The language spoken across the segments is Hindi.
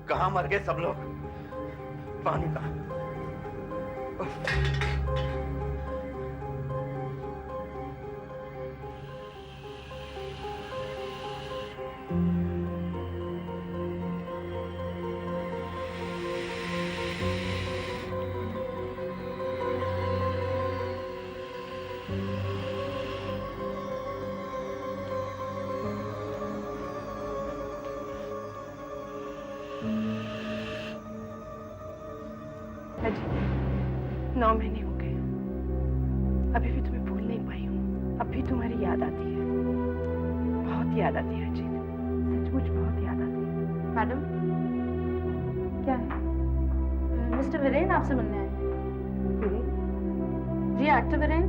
कहाँ मर गए सब लोग? पानी कहाँ? अजी, 9 महीने हो गए, अभी भी तुम्हें भूल नहीं पाई हूँ। अब भी तुम्हारी याद आती है, बहुत याद आती है अजी, सचमुच बहुत याद आती है। मैडम, क्या है? मिस्टर वीरेन आपसे मिलने आए हैं। वीरेन? जी, एक्टर वीरेन।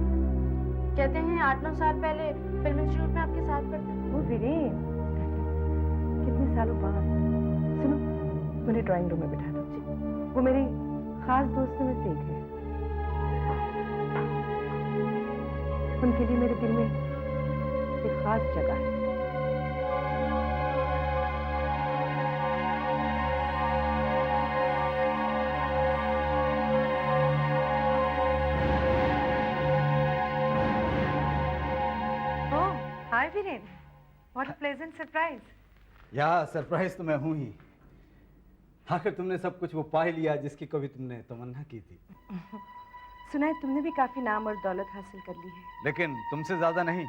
कहते हैं 8-9 साल पहले फिल्म इंस्टीट्यूट में आपके साथ पढ़ते थे। वो वीरेन, कितने सालों बाद। सुनो, मुझे ड्राइंग रूम में बिठा दो जी। वो मेरी खास दोस्तों में से एक है। उनके लिए मेरे दिल में एक खास जगह है। Oh, hi Viren, what a pleasant surprise. Yeah surprise तो मैं हूं ही। आखिर तुमने सब कुछ वो पा ही लिया जिसकी कभी तुमने तमन्ना की थी। सुना है तुमने भी काफी नाम और दौलत हासिल कर ली है। लेकिन तुमसे ज्यादा नहीं।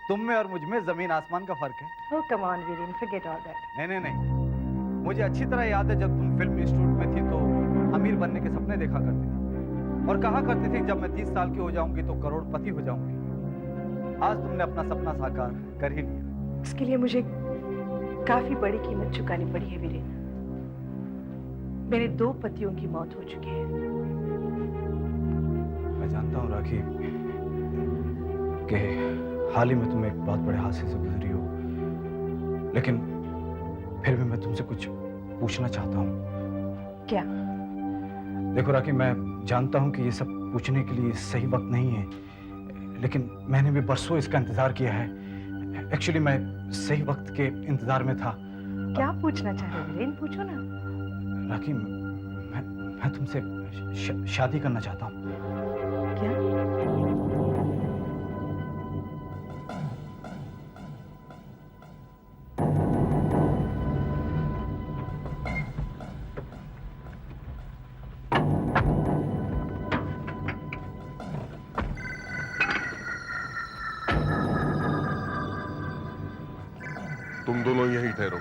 तुम में और मुझ में जमीन आसमान का फर्क है। Oh come on Viren, forget all that. नहीं, मुझे अच्छी तरह याद है जब तुम फिल्म इंस्टीट्यूट में थी तो अमीर बनने के सपने देखा करती थी और कहा करती थी जब मैं 30 साल की हो जाऊंगी तो करोड़पति हो जाऊंगी। आज तुमने अपना सपना साकार कर ही लिया। इसके लिए मुझे काफी बड़ी कीमत चुकानी पड़ी है वीरेन। मेरे 2 पतियों की मौत हो चुकी है। मैं जानता हूँ राखी कि हाल ही में तुम एक बहुत बड़े हादसे से गुजरी हो, लेकिन फिर भी मैं तुमसे कुछ पूछना चाहता हूँ। क्या? देखो राखी, मैं जानता हूँ कि ये सब पूछने के लिए सही वक्त नहीं है, लेकिन मैंने भी बरसों इसका इंतजार किया है। एक्चुअली मैं सही वक्त के इंतजार में था। क्या पूछना चाह रहे हो वीरेन? पूछो ना। राखी, मैं तुमसे शादी करना चाहता हूँ। क्या? तुम दोनों यहीं ठहरो।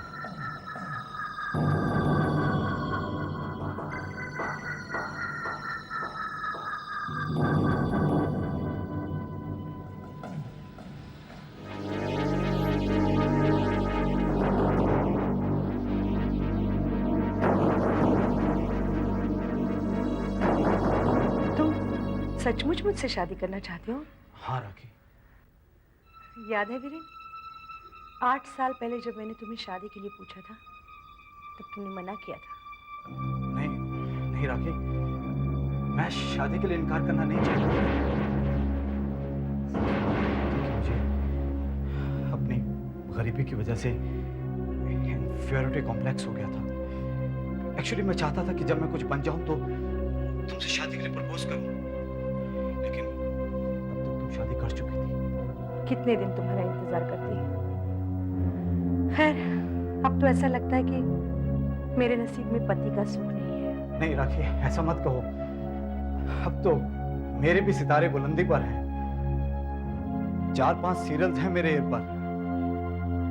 सचमुच मुझसे शादी करना चाहते हो? हाँ राखी। याद है वीरेन, 8 साल पहले जब मैंने तुम्हें शादी के लिए पूछा था तब तुमने मना किया था। नहीं राखी, मैं शादी के लिए इनकार करना नहीं चाहता, क्योंकि मुझे अपनी गरीबी की वजह से इन्फीरियरिटी कॉम्प्लेक्स हो गया था। एक्चुअली मैं चाहता था कि जब मैं कुछ बन जाऊं तो तुमसे शादी के लिए प्रपोज करूं, लेकिन तब तक तुम शादी कर चुकी थी। कितने दिन तुम्हारा इंतजार करती है। खैर, अब तो ऐसा लगता है कि मेरे नसीब में पति का सुख नहीं है। नहीं राखी, ऐसा मत कहो। अब तो मेरे भी सितारे बुलंदी पर हैं। 4-5 सीरियल्स हैं मेरे एयर पर।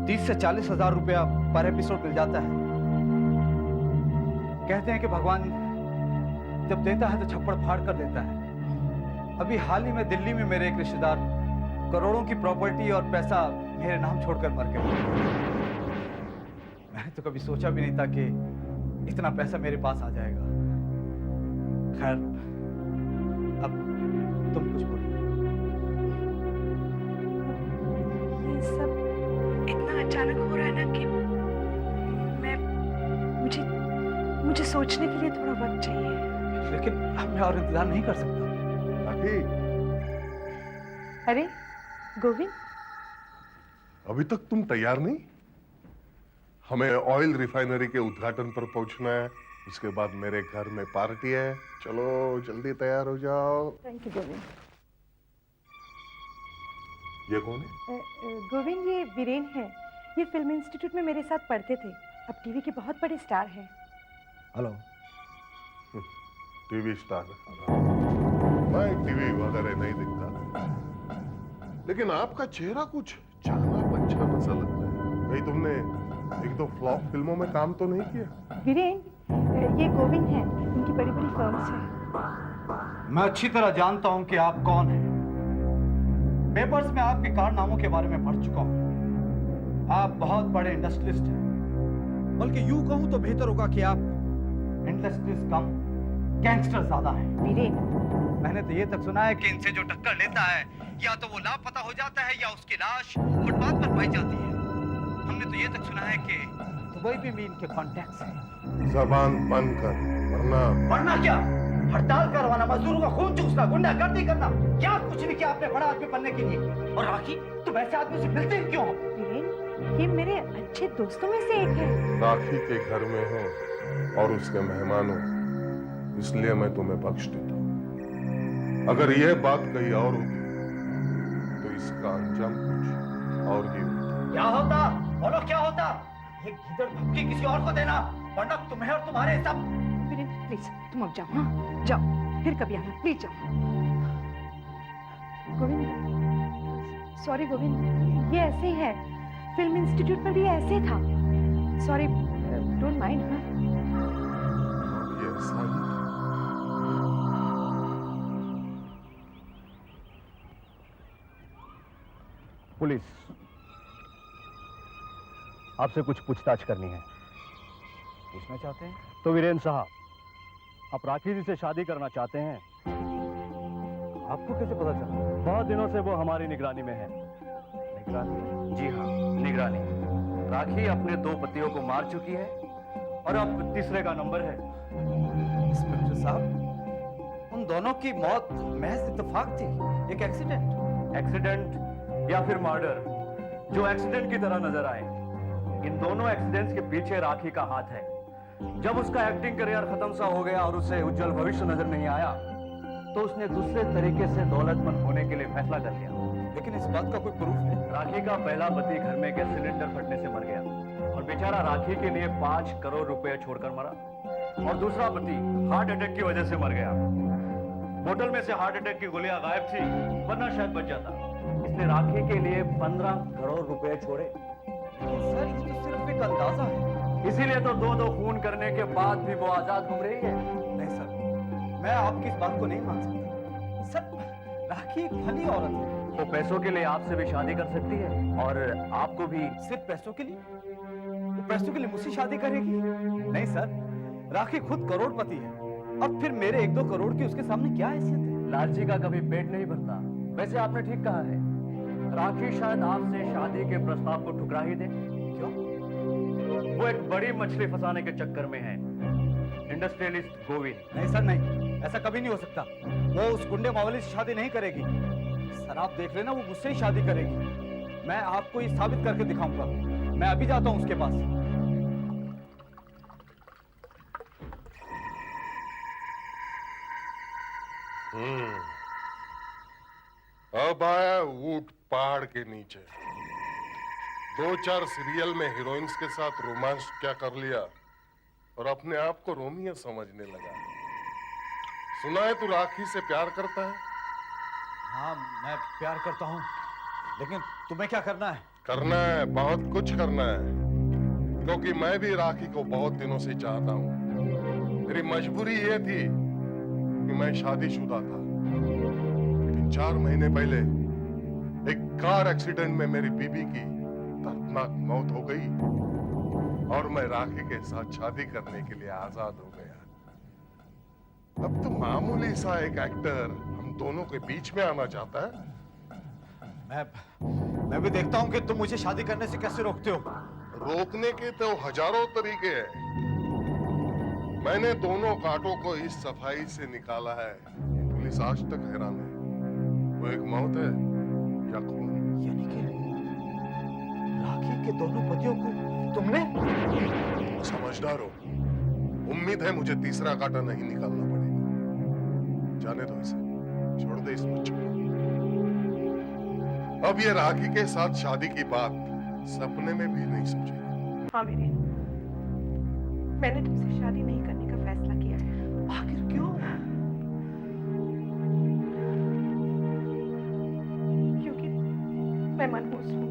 30 से 40 हजार रुपया पर एपिसोड मिल जाता है। कहते हैं कि भगवान जब देता है तो छप्पड़ फाड़ कर देता है। अभी हाल ही में दिल्ली में मेरे एक रिश्तेदार करोड़ों की प्रॉपर्टी और पैसा मेरे नाम छोड़कर मर गए। मैंने तो कभी सोचा भी नहीं था कि इतना पैसा मेरे पास आ जाएगा। खैर, अब तुम कुछ बोलो। ये सब इतना अचानक हो रहा है ना कि मुझे सोचने के लिए थोड़ा वक्त चाहिए। लेकिन अब मैं और इंतजार नहीं कर सकता। अरे गोविंद, अभी तक तुम तैयार नहीं? हमें ऑयल रिफाइनरी के उद्घाटन पर पहुंचना है। उसके बाद मेरे घर में पार्टी है। चलो जल्दी तैयार हो जाओ। Thank you Govind. ये कौन है? गोविंद, ये वीरेन है। ये फिल्म इंस्टीट्यूट में मेरे साथ पढ़ते थे, अब टीवी के बहुत बड़े स्टार हैं। हेलो। TV star? मैं टीवी वगैरह नहीं देखता, लेकिन आपका चेहरा कुछ जाना पहचाना सा लगता है। भाई तुमने एक दो फ्लॉप फिल्मों में काम तो नहीं किया? वीरेन, ये गोविंद हैं, इनकी बड़ी बड़ी फर्म्स हैं। मैं अच्छी तरह जानता हूं कि आप कौन हैं। पेपर्स में आपके कारनामों के बारे में पढ़ चुका हूं। आप बहुत बड़े इंडस्ट्रियलिस्ट हैं, बल्कि यूं कहूं तो बेहतर होगा कि आप इंडस्ट्रियलिस्ट कम गैंगस्टर ज्यादा हैं। वीरेन, मैंने तो ये तक सुना है कि इनसे जो टक्कर लेता है या तो वो लापता हो जाता है या उसकी लाश फुटपाथ पर पाई जाती है। हमने तो ये तक सुना है कि दुबई में भी इनके कॉन्टैक्ट्स हैं। जबान बंद कर, वरना क्या? हड़ताल करवाना, मजदूरों का खून चूसना, गुंडागर्दी करना, क्या कुछ नहीं किया आपने बड़ा आदमी बनने के लिए। और राखी, तुम ऐसे आदमी से मिलते ही क्यों हो? वीरेन, ये मेरे अच्छे दोस्तों में से एक है। राखी के घर में हो और उसके मेहमान हो, इसलिए मैं तुम्हें बख्श देता हूं। अगर यह बात कहीं और होती तो इसका अंजाम कुछ और ही होता। क्या होता? बोलो क्या होता? ये गीदड़ धमकी किसी और को देना, वरना तुम्हें और तुम्हारे सब। वीरेन, प्लीज तुम अब जाओ। हाँ जाओ, फिर कभी आना, प्लीज जाओ। गोविंद, सॉरी गोविंद, ये ऐसे ही है। फिल्म इंस्टीट्यूट में भी ऐसे था। Sorry, don't mind. हाँ, ये ऐसा ही था। पुलिस, आपसे कुछ पूछताछ करनी है। पूछना चाहते हैं? तो वीरेन साहब, आप राखी जी से शादी करना चाहते हैं? आपको कैसे पता चला? बहुत दिनों से वो हमारी निगरानी में है। निगरानी? जी हाँ, निगरानी। राखी अपने 2 पतियों को मार चुकी है और अब तीसरे का नंबर है। इंस्पेक्टर साहब, उन दोनों की मौत महज इत्तेफाक थी, एक एक्सीडेंट। एक्सीडेंट या फिर मर्डर, जो एक्सीडेंट की तरह नजर आए, इन दोनों एक्सीडेंट्स के पीछे राखी का हाथ है। जब उसका एक्टिंग करियर खत्म सा हो गया और उसे उज्जवल भविष्य नजर नहीं आया, तो उसने दूसरे तरीके से दौलतमंद होने के लिए फैसला कर लिया। लेकिन इस बात का कोई प्रूफ है? राखी का पहला पति घर में गैस सिलेंडर फटने से मर गया और बेचारा राखी के लिए 5 करोड़ रुपए छोड़कर मरा। और दूसरा पति हार्ट अटैक की वजह से मर गया। बोतल में से हार्ट अटैक की गोलियां गायब थी, वरना शायद बच जाता। इसने राखी के लिए 15 करोड़ रुपए छोड़े। सर, ये तो सिर्फ एक अंदाजा है। इसीलिए तो 2-2 खून करने के बाद भी वो आजाद घूम रही है। नहीं सर, मैं आपकी इस बात को नहीं मान सकता। सर, राखी एक भली औरत है। वो पैसों के लिए आपसे भी शादी कर सकती है और आपको भी। सिर्फ पैसों के लिए? वो पैसों के लिए मुझसे शादी करेगी? नहीं सर, राखी खुद करोड़पति है। अब फिर मेरे 1-2 करोड़ की उसके सामने क्या हैसियत है? लालची का कभी पेट नहीं भरता। वैसे आपने ठीक कहा है, राखी शायद आपसे शादी के प्रस्ताव को ठुकरा ही दे। क्यों? वो एक बड़ी मछली फंसाने के चक्कर में है, इंडस्ट्रियलिस्ट गोविंद। नहीं सर, नहीं, ऐसा कभी नहीं हो सकता। वो उस गुंडे मावली से शादी नहीं करेगी। सर आप देख लेना, वो मुझसे ही शादी करेगी। मैं आपको ये साबित करके दिखाऊंगा। मैं अभी जाता हूं उसके पास। अब आया ऊंट पहाड़ के नीचे। 2-4 सीरियल में हीरोइंस के साथ रोमांस क्या कर लिया और अपने आप को रोमियो समझने लगा। सुना है तू राखी से प्यार करता है? हाँ, मैं प्यार करता हूँ, लेकिन तुम्हें क्या करना है? करना है, बहुत कुछ करना है, क्योंकि मैं भी राखी को बहुत दिनों से चाहता हूँ। मेरी मजबूरी ये थी कि मैं शादीशुदा था, लेकिन 4 महीने पहले एक कार एक्सीडेंट में मेरी बीबी की दर्दनाक मौत हो गई और मैं राखी के साथ शादी करने के लिए आजाद हो गया। अब तो मामूली सा एक एक्टर हम दोनों के बीच में आना चाहता है। मैं भी देखता हूँ कि तुम मुझे शादी करने से कैसे रोकते हो। रोकने के तो हजारों तरीके हैं। मैंने दोनों कांटों को इस सफाई से निकाला है, पुलिस आज तक हैरान है। वो एक मौत है या खून। यानी कि राखी के दोनों पतियों को तुमने? समझदार हो। उम्मीद है मुझे तीसरा कांटा नहीं निकालना पड़ेगा। जाने दो इसे, छोड़ दे इस बच्चे को। अब ये राखी के साथ शादी की बात सपने में भी नहीं सोचेगा। हाँ वीरेन, मैंने तुमसे शादी नहीं करने का फैसला किया है। आखिर क्यों? क्योंकि मैं मनहूस हूँ।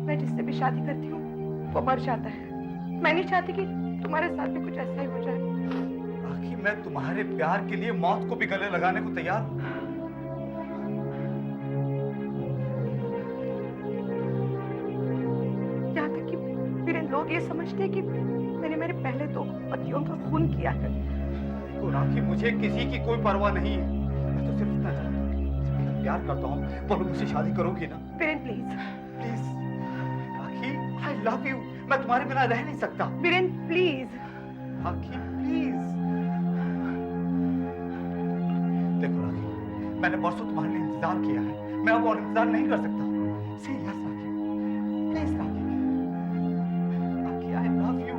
मैं जिससे भी शादी करती हूँ वो मर जाता है। मैं नहीं चाहती कि तुम्हारे साथ भी कुछ ऐसा ही हो जाए। आखिर मैं तुम्हारे प्यार के लिए मौत को भी गले लगाने को तैयार हूं। यहाँ तक कि वीरेन, लोग ये समझते हैं कि मैंने मेरे पहले 2 पतियों का खून किया है। देखो राखी, मुझे किसी की कोई परवाह नहीं है। मैं तो सिर्फ इतना चाहता हूँ, मैं प्यार करता हूँ। बोलो, मुझसे शादी करोगी ना? Viren please, please rakhi, I love you. मैं तुम्हारे बिना रह नहीं सकता। वीरेन प्लीज। Rakhi please. देखो राखी, मैंने बरसों तुम्हारे लिए इंतजार किया है। मैं अब और इंतजार नहीं कर सकता। से yes Rakhi, please Rakhi. Rakhi, I love you.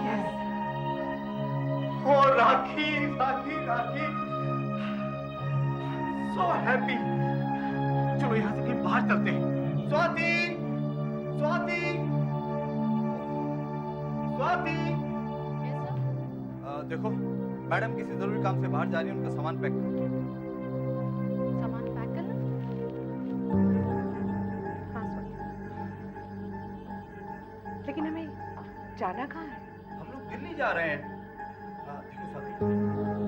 Yes. ओ राखी, राखी, राखी, सो हैप्पी। चलो यहाँ से कहीं बाहर चलते हैं। स्वाति, स्वाति, स्वाति। देखो, मैडम किसी जरूरी काम से बाहर जा रही है, उनका सामान पैक करो। सामान पैक करना? हाँ स्वाति, लेकिन हमें जाना कहाँ है? हम लोग दिल्ली जा रहे हैं। देखो स्वाति,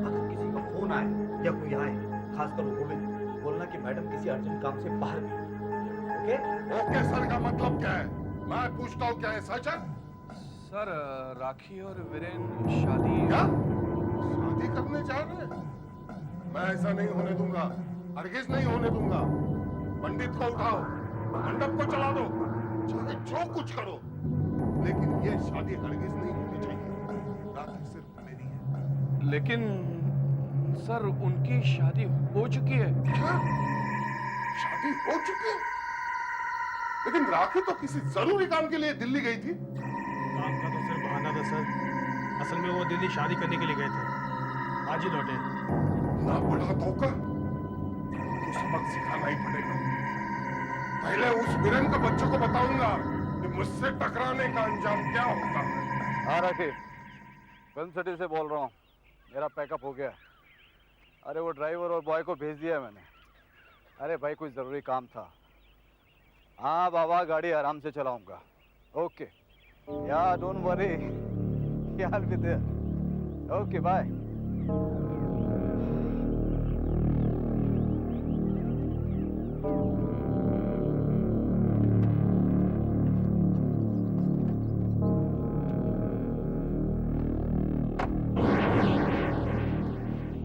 अगर किसी का फोन आए या कोई आए, खासकर वो गोविंद, बोलना कि मैडम किसी अर्जेंट काम से बाहर गई। ओके? ओके सर का मतलब क्या है? मैं पूछता हूँ, क्या है सच है? सर, राखी और वीरेन शादी। क्या शादी करने जा रहे हैं? मैं ऐसा नहीं होने दूंगा, हरगिज नहीं होने दूंगा। पंडित को उठाओ, मंडप को चला दो, चाहे जो कुछ करो, लेकिन ये शादी हरगिज नहीं होनी चाहिए। राखी सिर्फ मेरी है। लेकिन सर, उनकी शादी हो चुकी है। क्या? शादी हो चुकी है? लेकिन राखी तो किसी जरूरी काम के लिए दिल्ली गई थी। काम का तो सिर्फ बहाना था सर। असल में वो दिल्ली शादी करने के लिए गए थे, आज ही लौटे। ना बड़ा धोखा, तो सबक सिखाना ही पड़ेगा। पहले उस वीरेन के बच्चों को बताऊंगा कि मुझसे टकराने का अंजाम क्या होता है। हाँ राखी, फिल्म सिटी से बोल रहा हूँ। मेरा पैकअप हो गया। अरे वो ड्राइवर और बॉय को भेज दिया है मैंने। अरे भाई, कुछ ज़रूरी काम था। हाँ बाबा, गाड़ी आराम से चलाऊंगा। Okay yeah don't worry, I'll be there. Okay bye.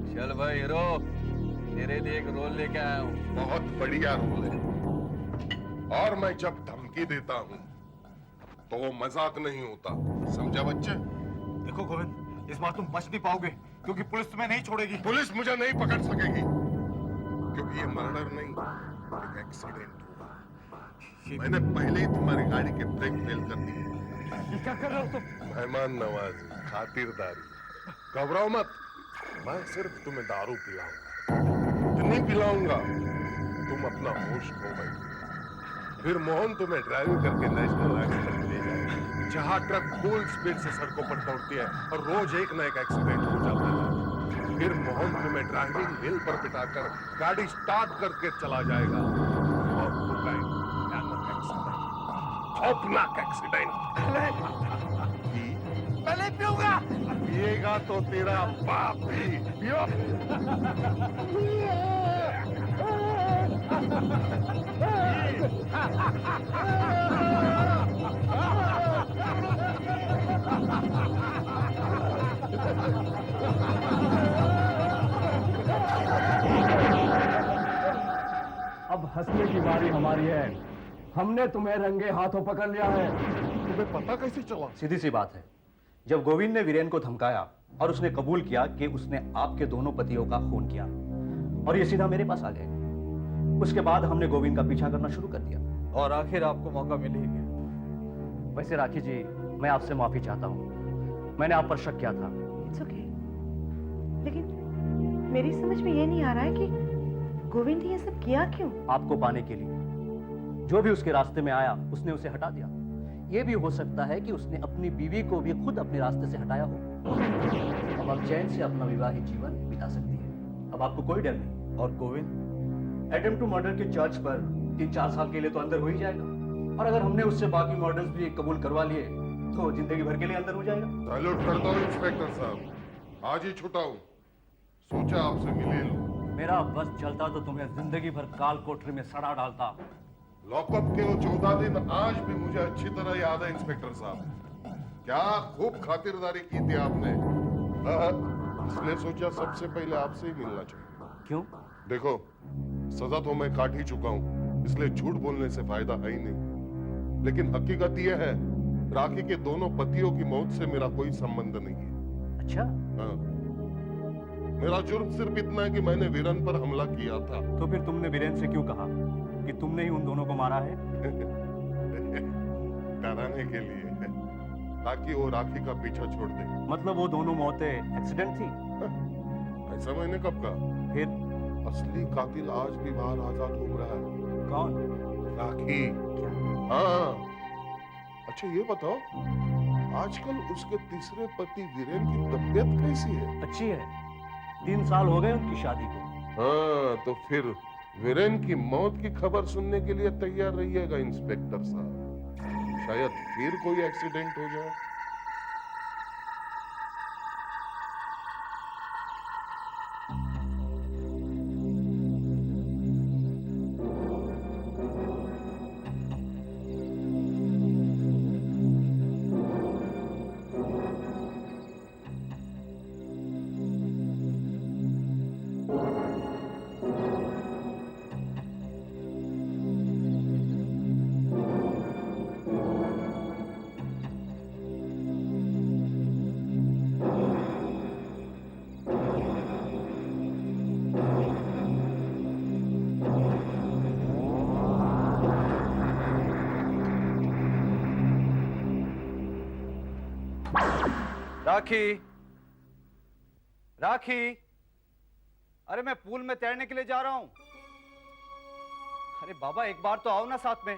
चल भाई हीरो, तेरे लिए एक रोल लेके आया हूँ। बहुत बढ़िया रोल है, और मैं जब धमकी देता हूँ तो वो मजाक नहीं होता, समझा बच्चे? देखो गोविंद, इस बार तुम बच नहीं पाओगे, क्योंकि पुलिस तुम्हें नहीं छोड़ेगी। पुलिस मुझे नहीं पकड़ सकेगी, क्योंकि ये मर्डर नहीं, एक एक्सीडेंट हुआ। मैंने पहले ही तुम्हारी गाड़ी के ब्रेक फेल कर दिए। क्या कर रहे हो तुम? मेहमान नवाजी, खातिरदारी। घबराओ मत, मैं सिर्फ तुम्हें दारू पिलाऊंगा। इतनी पिलाऊंगा तुम अपना होश खो बैठो। फिर मोहन तुम्हें ड्राइविंग करके नेशनल हाईवे तक ले जाएगा, जहां ट्रक फुल स्पीड से सड़कों पर दौड़ती है और रोज एक न एक एक्सीडेंट हो जाता है। फिर मोहन तुम्हें ड्राइविंग व्हील पर बिठाकर गाड़ी स्टार्ट करके चला जाएगा और होगा एक भयानक एक्सीडेंट, खौफनाक एक्सीडेंट। पहले पीऊंगा। पिएगा तो तेरा बाप भी। पियो। अब हंसने की बारी हमारी है। हमने तुम्हें रंगे हाथों पकड़ लिया है। तुम्हें पता कैसे चला? सीधी सी बात है, जब गोविंद ने वीरेन को धमकाया और उसने कबूल किया कि उसने आपके दोनों पतियों का खून किया, और ये सीधा मेरे पास आ गए। उसके बाद हमने गोविंद का पीछा करना शुरू कर दिया। और आखिर आपको मौका मिल ही गया। वैसे राखी जी, मैं आपसे माफी चाहता हूँ। मैंने आप पर शक किया था। It's okay. लेकिन मेरी समझ में ये नहीं आ रहा है कि गोविंद ये सब किया क्यों? आपको पाने के लिए। जो भी उसके रास्ते में आया उसने उसे हटा दिया। ये भी हो सकता है कि उसने अपनी बीवी को भी खुद अपने रास्ते से हटाया हो। अब आप चैन से अपना विवाहित जीवन बिता सकती है। अब आपको कोई डर नहीं। और गोविंद? अटेम्प्ट टू मर्डर के चार्ज पर 3-4 साल के लिए तो अंदर हो ही जाएगा, और अगर हमने उससे बाकी मर्डर्स भी कबूल करवा लिए तो जिंदगी भर के लिए अंदर हो जाएगा। सैल्यूट करता हूँ इंस्पेक्टर साहब, आज ही छुटा हूँ, सोचा आपसे मिले लूं। मेरा बस चलता तो तुम्हें जिंदगी भर काल कोठरी में सड़ा डालता। लॉकअप के वो 14 दिन आज भी मुझे अच्छी तरह याद है इंस्पेक्टर साहब। क्या खूब खातिरदारी की थी आपने। इसलिए सोचा सबसे पहले आपसे ही मिलना चाहिए। क्यों? देखो, सजा तो मैं काट ही चुका हूँ, इसलिए झूठ बोलने से फायदा है ही नहीं। लेकिन हकीकत यह है, राखी के दोनों पतियों की मौत से मेरा कोई संबंध नहीं है। अच्छा, हाँ। मेरा जुर्म सिर्फ इतना है कि मैंने वीरन पर हमला किया था। तो फिर तुमने वीरेन से क्यों कहा कि तुमने ही उन दोनों को मारा है? डराने के लिए, ताकि वो राखी का पीछा छोड़ दे। मतलब वो दोनों मौतें एक्सीडेंट थी? ऐसा मैंने कब कहा? फिर असली कातिल आज भी बाहर आजाद घूम रहा है। कौन? राखी। हाँ। अच्छा ये बताओ, आजकल उसके तीसरे पति वीरेन की तबीयत कैसी है? अच्छी है। 3 साल हो गए उनकी शादी को। हाँ, तो फिर वीरेन की मौत की खबर सुनने के लिए तैयार रहिएगा इंस्पेक्टर साहब। शायद फिर कोई एक्सीडेंट हो जाए। राखी, राखी, अरे मैं पूल में तैरने के लिए जा रहा हूं। अरे बाबा, एक बार तो आओ ना साथ में।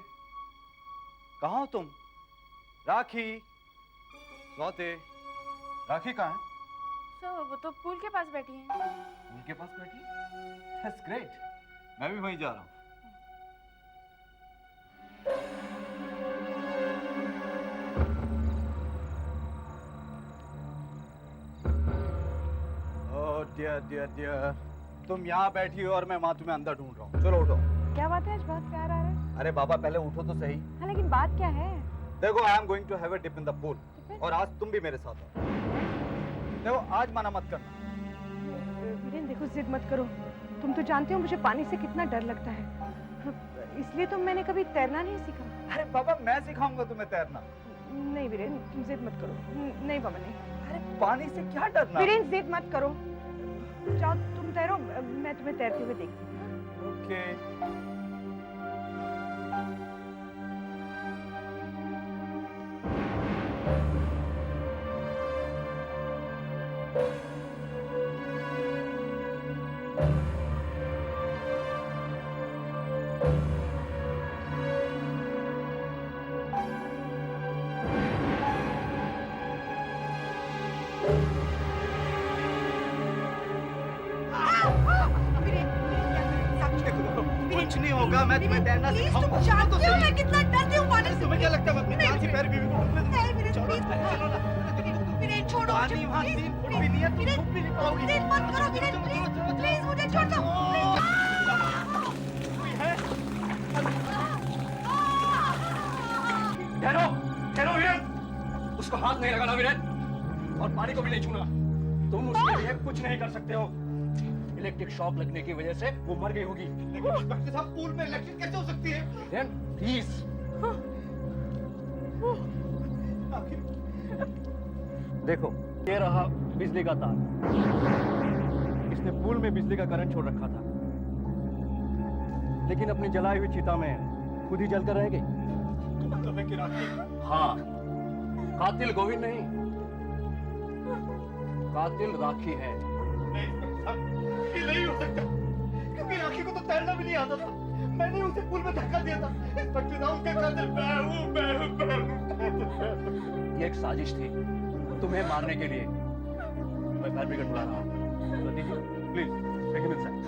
कहाँ हो तुम? राखी, स्वाति, राखी कहाँ है? सर वो तो पूल के पास बैठी हैं। पूल के पास बैठी? That's great. मैं भी वहीं जा रहा हूं। डियर डियर डियर, तुम यहाँ बैठी हो और मैं वहां तुम्हें अंदर ढूंढ रहा हूँ। चलो उठो। क्या बात है? आज बहुत प्यार आ रहा है। अरे बाबा, पहले उठो तो सही। हाँ, लेकिन बात क्या है? देखो, I am going to have a dip in the pool, और आज तुम भी मेरे साथ हो। देखो, आज मना मत करना। वीरेन देखो, जिद मत करो। तुम तो जानते हो मुझे पानी से कितना डर लगता है, इसलिए तो मैंने कभी तैरना नहीं सीखा। अरे बाबा, मैं सिखाऊंगा तुम्हें तैरना। नहीं वीरेन, तुम जिद मत करो। नहीं बाबा, नहीं। अरे पानी से क्या डरना? वीरेन जिद मत करो। जाओ तुम तैरो, मैं तुम्हें तैरते हुए देखती हूँ। ओके। कुछ नहीं होगा, मैं तुम्हें तैरना सिखाऊंगा। तुम जानते हो मैं कितना डरती हूँ पानी से। तुम्हें क्या लगता है मैं अपनी जान से प्यारी बीवी को डूबने दूंगा? नहीं वीरेन, चलो प्लीज ना, चलो ना। वीरेन छोड़ो। पानी वहाँ 3 फुट भी नहीं है, तुम डूब भी नहीं पाओगी। वीरेन मत करो वीरेन, प्लीज प्लीज मुझे छोड़ दो। ठहरो, ठहरो वीरेन। उसको हाथ नहीं लगाना वीरेन, और पानी को भी नहीं छूना। तुम उसके लिए कुछ नहीं कर सकते हो। इलेक्ट्रिक शॉक लगने की वजह से वो मर गई होगी। लेकिन इंस्पेक्टर साहब, पूल में इलेक्ट्रिक कैसे हो सकती है? वीरेन प्लीज। देखो, ये रहा बिजली का तार। इसने पूल में बिजली का करंट छोड़ रखा था, लेकिन अपनी जलाई हुई चिता में खुद ही जलकर रह गई। तो मतलब है कि राखी हाँ, कातिल गोविंद नहीं, कातिल राखी है। नहीं इंस्पेक्टर, ये नहीं हो सकता, क्योंकि राखी को तो तैरना भी नहीं आता था। मैंने उसे पूल में धक्का दिया था। इंस्पेक्टर साहब, उसका कातिल मैं हूँ। ये एक साजिश थी तुम्हें मारने के लिए। मैं फायर ब्रिगेड बुला रहा हूँ। रति जी, प्लीज टेक हिम इनसाइड।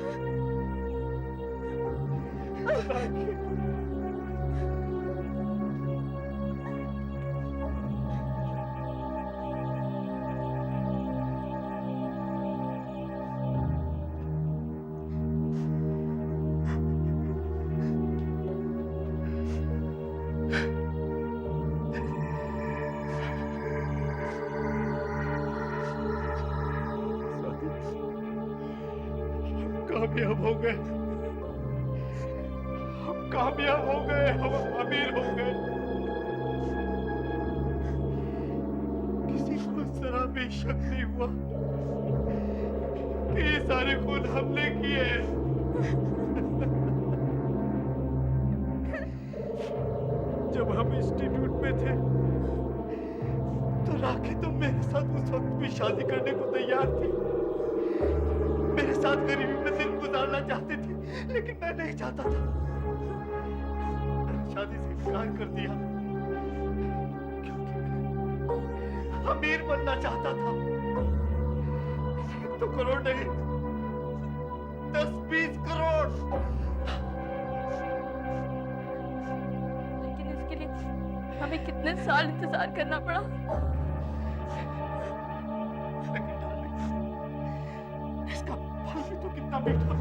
कामयाब हो गए, हम कामयाब हो गए, हम अमीर हो गए। किसी को जरा भी शक नहीं हुआ कि ये सारे खून हमने किए हैं। जब हम इंस्टीट्यूट में थे तो राखी तो मेरे साथ उस वक्त भी शादी करने को तैयार थी। मेरे साथ गरीबी में दिन गुजारना चाहती थी, लेकिन मैं नहीं चाहता था। मैंने शादी से इनकार कर दिया क्योंकि अमीर बनना चाहता था। 1 करोड़ नहीं, 10-20 करोड़। लेकिन इसके लिए हमें कितने साल इंतजार करना पड़ा। लेकिन इसका फल भी तो कितना मीठा।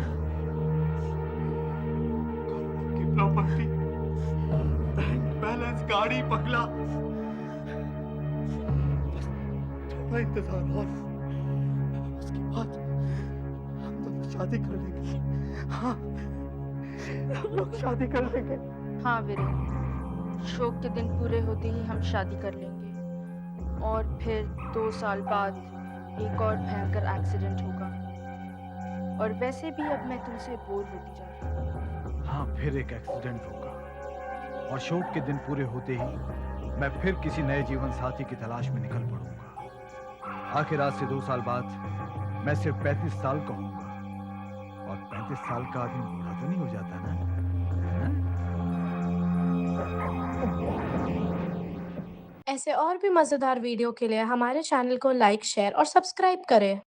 करोड़ों की प्रॉपर्टी, बैंक बैलेंस, गाड़ी, बंगला। बस थोड़ा इंतजार और उसके बाद हम दोनों शादी कर लेंगे। हाँ, हम लोग शादी कर लेंगे। हाँ वीरेन, शोक के दिन पूरे होते ही हम शादी कर लेंगे और फिर 2 साल बाद एक और भयंकर एक्सीडेंट होगा। और वैसे भी अब मैं तुमसे बोर होती जा रही हूँ। हाँ, फिर एक एक्सीडेंट होगा और शोक के दिन पूरे होते ही मैं फिर किसी नए जीवन साथी की तलाश में निकल पड़ूंगा। आखिर आज से 2 साल बाद मैं सिर्फ 35 साल का होऊंगा और 35 साल का आदमी बूढ़ा तो नहीं हो जाता ना। ऐसे और भी मज़ेदार वीडियो के लिए हमारे चैनल को लाइक, शेयर और सब्सक्राइब करें।